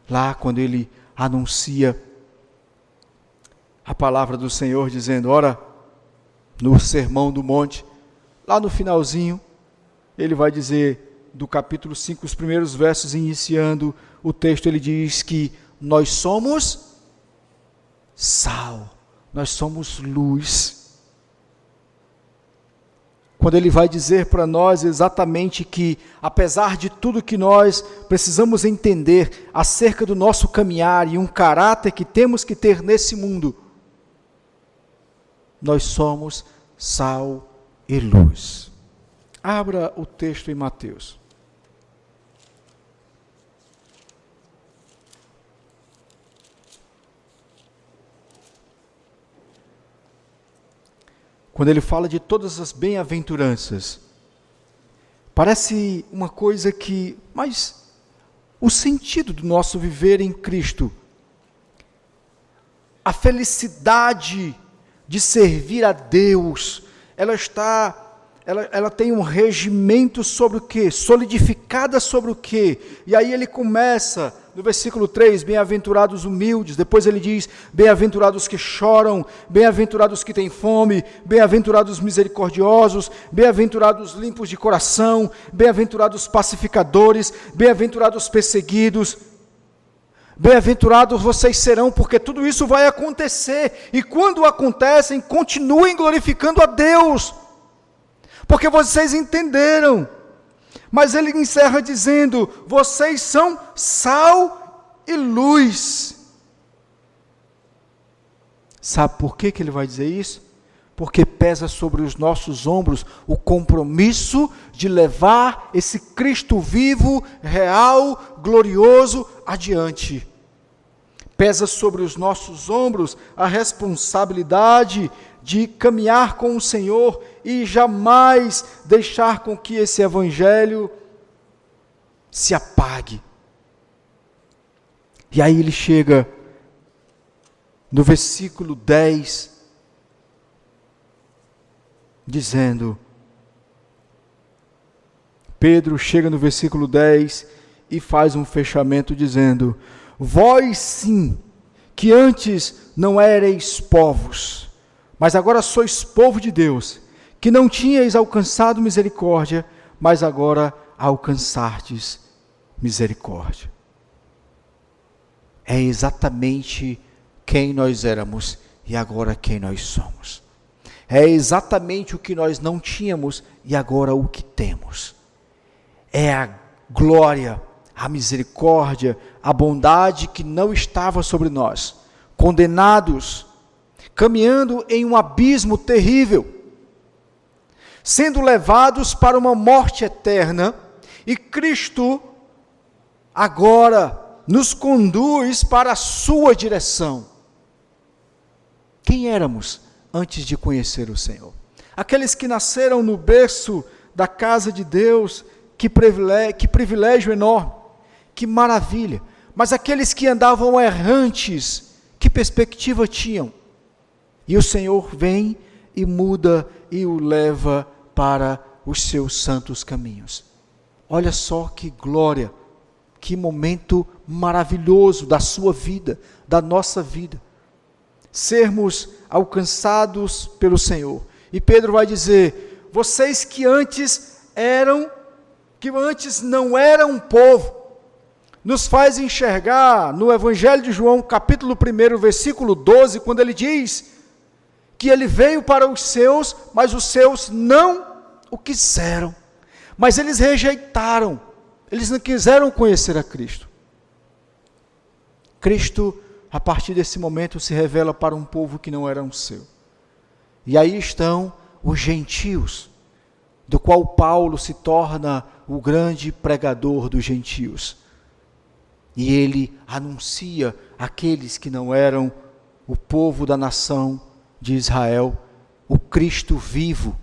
Lá quando ele anuncia a palavra do Senhor, dizendo, ora, no Sermão do Monte, lá no finalzinho, ele vai dizer, do capítulo 5, os primeiros versos, iniciando o texto, ele diz que nós somos sal, nós somos luz. Quando ele vai dizer para nós exatamente que, apesar de tudo que nós precisamos entender acerca do nosso caminhar e um caráter que temos que ter nesse mundo, nós somos sal e luz. Abra o texto em Mateus. Quando ele fala de todas as bem-aventuranças, parece uma coisa que, mas o sentido do nosso viver em Cristo, a felicidade de servir a Deus, ela tem um regimento sobre o quê? Solidificada sobre o quê? E aí ele começa, no versículo 3, bem-aventurados humildes, depois ele diz, bem-aventurados que choram, bem-aventurados que têm fome, bem-aventurados misericordiosos, bem-aventurados limpos de coração, bem-aventurados pacificadores, bem-aventurados perseguidos, bem-aventurados vocês serão, porque tudo isso vai acontecer, e quando acontecem, continuem glorificando a Deus, porque vocês entenderam. Mas ele encerra dizendo, vocês são sal e luz. Sabe por que ele vai dizer isso? Porque pesa sobre os nossos ombros o compromisso de levar esse Cristo vivo, real, glorioso adiante. Pesa sobre os nossos ombros a responsabilidade de caminhar com o Senhor e jamais deixar com que esse evangelho se apague. E aí ele chega no versículo 10, dizendo, Pedro chega no versículo 10 e faz um fechamento dizendo, vós sim, que antes não éreis povos, mas agora sois povo de Deus, que não tinhais alcançado misericórdia, mas agora alcançardes misericórdia. É exatamente quem nós éramos e agora quem nós somos. É exatamente o que nós não tínhamos e agora o que temos. É a glória, a misericórdia, a bondade que não estava sobre nós, condenados, caminhando em um abismo terrível, sendo levados para uma morte eterna, e Cristo agora nos conduz para a sua direção. quem éramos antes de conhecer o Senhor. Aqueles que nasceram no berço da casa de Deus, que privilégio enorme, que maravilha. Mas aqueles que andavam errantes, que perspectiva tinham? E o Senhor vem e muda e o leva para os seus santos caminhos. Olha só que glória, que momento maravilhoso da sua vida, da nossa vida. Sermos alcançados pelo Senhor. E Pedro vai dizer: vocês que antes não eram um povo, nos faz enxergar no Evangelho de João, capítulo 1, versículo 12, quando ele diz que ele veio para os seus, mas os seus não o quiseram, mas eles rejeitaram, eles não quiseram conhecer a Cristo. Cristo, a partir desse momento, se revela para um povo que não era um seu. E aí estão os gentios, do qual Paulo se torna o grande pregador dos gentios. E ele anuncia àqueles que não eram o povo da nação de Israel, o Cristo vivo.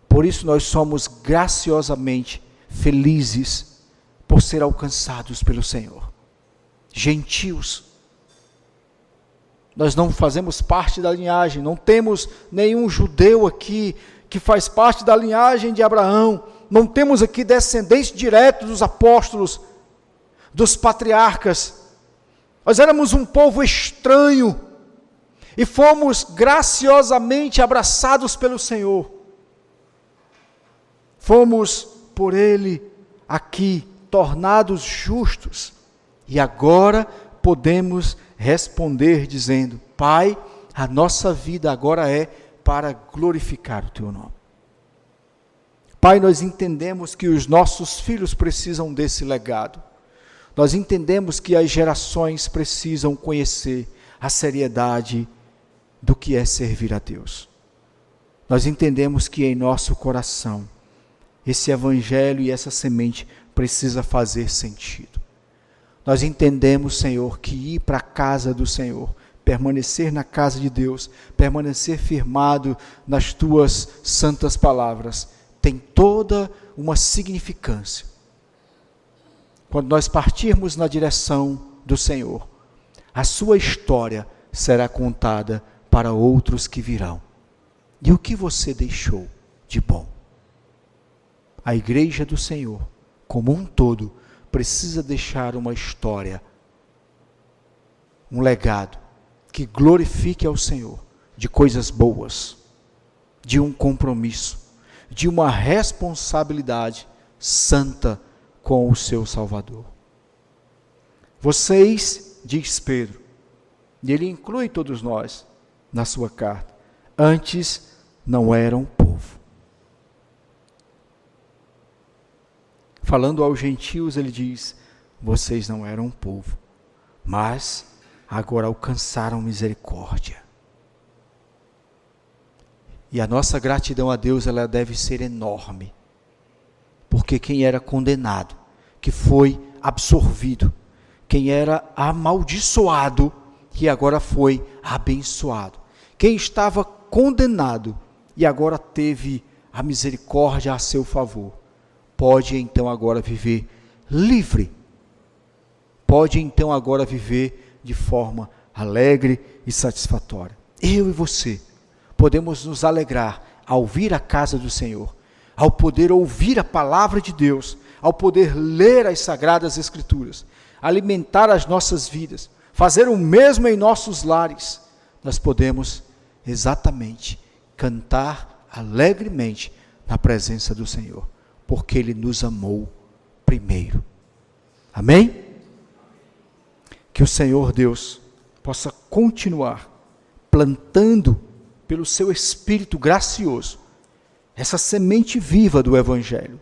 Por isso nós somos graciosamente felizes por ser alcançados pelo Senhor. Gentios. Nós não fazemos parte da linhagem, não temos nenhum judeu aqui que faz parte da linhagem de Abraão, não temos aqui descendentes diretos dos apóstolos, dos patriarcas. Nós éramos um povo estranho e fomos graciosamente abraçados pelo Senhor. Fomos por Ele aqui tornados justos e agora podemos responder dizendo: Pai, a nossa vida agora é para glorificar o Teu nome. Pai, nós entendemos que os nossos filhos precisam desse legado. Nós entendemos que as gerações precisam conhecer a seriedade do que é servir a Deus. Nós entendemos que em nosso coração esse evangelho e essa semente precisa fazer sentido. Nós entendemos, Senhor, que ir para a casa do Senhor, permanecer na casa de Deus, permanecer firmado nas Tuas santas palavras, tem toda uma significância. Quando nós partirmos na direção do Senhor, a sua história será contada para outros que virão. E o que você deixou de bom? A igreja do Senhor, como um todo, precisa deixar uma história, um legado, que glorifique ao Senhor, de coisas boas, de um compromisso, de uma responsabilidade santa com o seu Salvador. Vocês, diz Pedro, e ele inclui todos nós na sua carta, antes não eram povo. Falando aos gentios, ele diz: vocês não eram povo, mas agora alcançaram misericórdia. E a nossa gratidão a Deus, ela deve ser enorme, porque quem era condenado, que foi absorvido, quem era amaldiçoado, que agora foi abençoado, quem estava condenado e agora teve a misericórdia a seu favor, pode então agora viver livre, pode então agora viver de forma alegre e satisfatória. Eu e você podemos nos alegrar ao vir à casa do Senhor, ao poder ouvir a palavra de Deus, ao poder ler as Sagradas Escrituras, alimentar as nossas vidas, fazer o mesmo em nossos lares. Nós podemos exatamente cantar alegremente na presença do Senhor, porque Ele nos amou primeiro. Amém? Que o Senhor Deus possa continuar plantando pelo seu Espírito gracioso essa semente viva do Evangelho,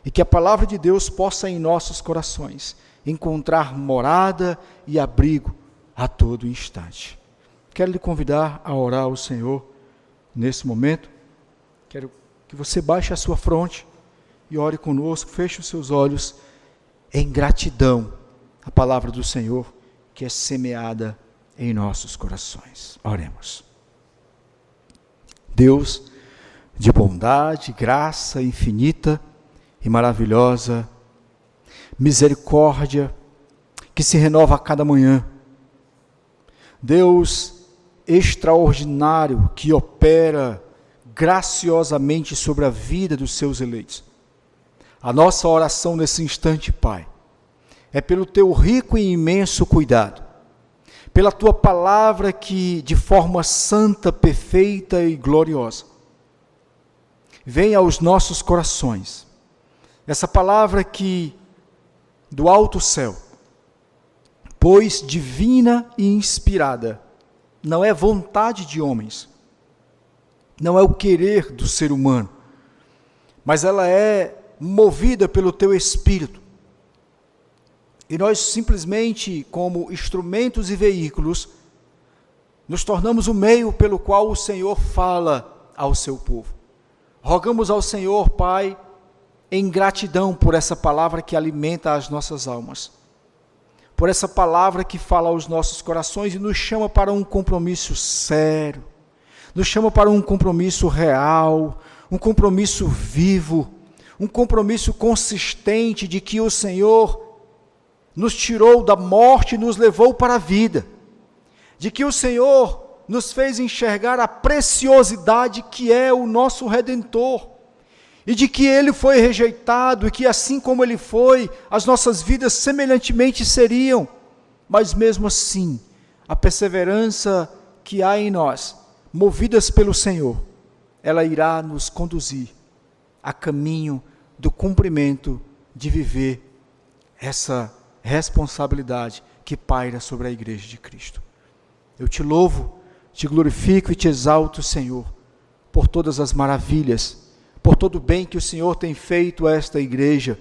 e que a palavra de Deus possa em nossos corações encontrar morada e abrigo a todo instante. Quero lhe convidar a orar ao Senhor nesse momento. Quero que você baixe a sua fronte e ore conosco, feche os seus olhos em gratidão à palavra do Senhor que é semeada em nossos corações. Oremos. Deus de bondade, graça infinita e maravilhosa, misericórdia que se renova a cada manhã. Deus extraordinário que opera graciosamente sobre a vida dos seus eleitos. A nossa oração nesse instante, Pai, é pelo teu rico e imenso cuidado, pela tua palavra que, de forma santa, perfeita e gloriosa, vem aos nossos corações. Essa palavra que, do alto céu, pois divina e inspirada, não é vontade de homens, não é o querer do ser humano, mas ela é movida pelo teu Espírito. E nós simplesmente, como instrumentos e veículos, nos tornamos o meio pelo qual o Senhor fala ao seu povo. Rogamos ao Senhor, Pai, em gratidão por essa palavra que alimenta as nossas almas, por essa palavra que fala aos nossos corações e nos chama para um compromisso sério, nos chama para um compromisso real, um compromisso vivo, um compromisso consistente de que o Senhor nos tirou da morte e nos levou para a vida, de que o Senhor nos fez enxergar a preciosidade que é o nosso Redentor, e de que Ele foi rejeitado, e que assim como Ele foi, as nossas vidas semelhantemente seriam, mas mesmo assim, a perseverança que há em nós, movidas pelo Senhor, ela irá nos conduzir a caminho do cumprimento de viver essa responsabilidade que paira sobre a igreja de Cristo. Eu te louvo, te glorifico e te exalto, Senhor, por todas as maravilhas, por todo o bem que o Senhor tem feito a esta igreja,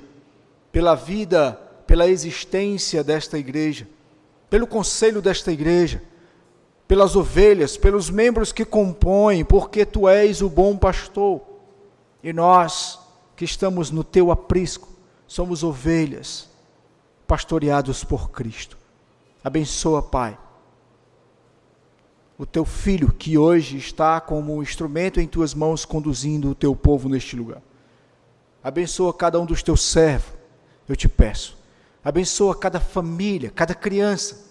pela vida, pela existência desta igreja, pelo conselho desta igreja, pelas ovelhas, pelos membros que compõem, porque Tu és o bom pastor, e nós que estamos no Teu aprisco, somos ovelhas, pastoreados por Cristo. Abençoa, Pai, o Teu Filho, que hoje está como um instrumento em Tuas mãos, conduzindo o Teu povo neste lugar. Abençoa cada um dos Teus servos, eu te peço. Abençoa cada família, cada criança,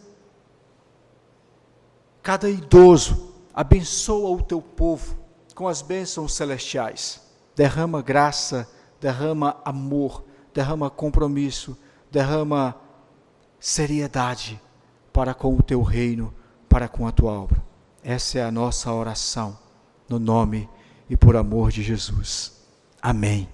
cada idoso. Abençoa o Teu povo com as bênçãos celestiais. Derrama graça, derrama amor, derrama compromisso, derrama seriedade para com o Teu reino, para com a Tua obra. Essa é a nossa oração, no nome e por amor de Jesus. Amém.